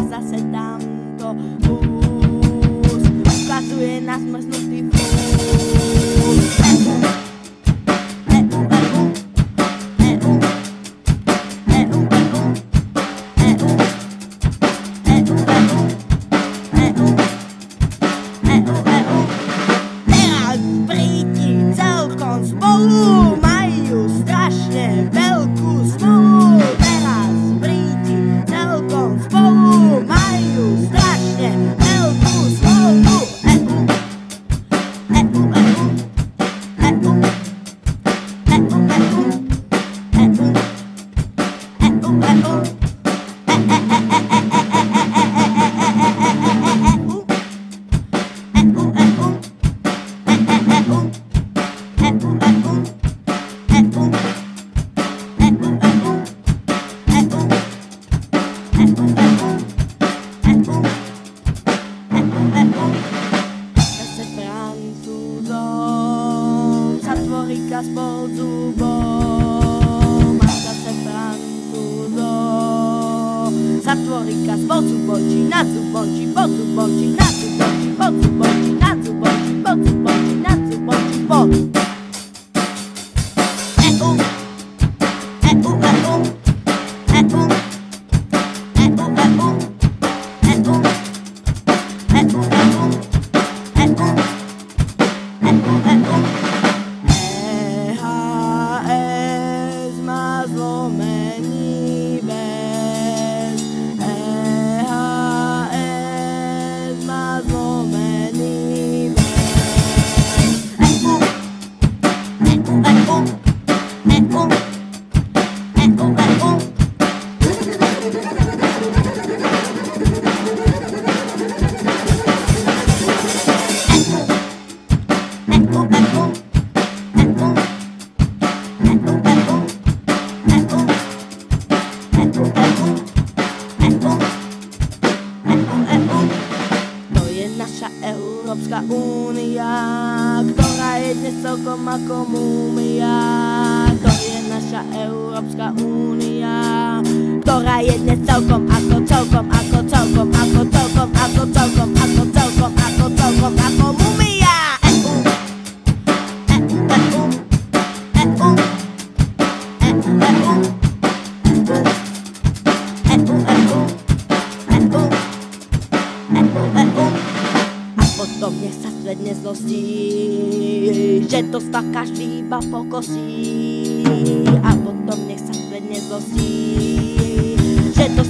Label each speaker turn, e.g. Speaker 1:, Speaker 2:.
Speaker 1: zase tamto ukazuje na zmrznutý fús. Teraz Briti celkom spolu majú strašne veľkú smolu. Teraz Briti celkom spolu majú strašne veľkú smolu. Zase Francúzom sa tvorí spod zubom. A zase Francúzom sa tvorí spod zubom, či nad zubom, či pod zubom, či nad zubom, či pod zubom, či nad zubom, či pod zubom, či nad zubom, či pod. EHS má zlomený bez. EHS má zlomený bez. To je naša Európska únia, ktorá je dnes celkom ako múmia. To je naša Európska únia, ktorá je dnes celkom ako múmia. A potom nech sa svet nezlostí, že to sa každý iba pokosí. A potom nech sa svet nezlostí, že to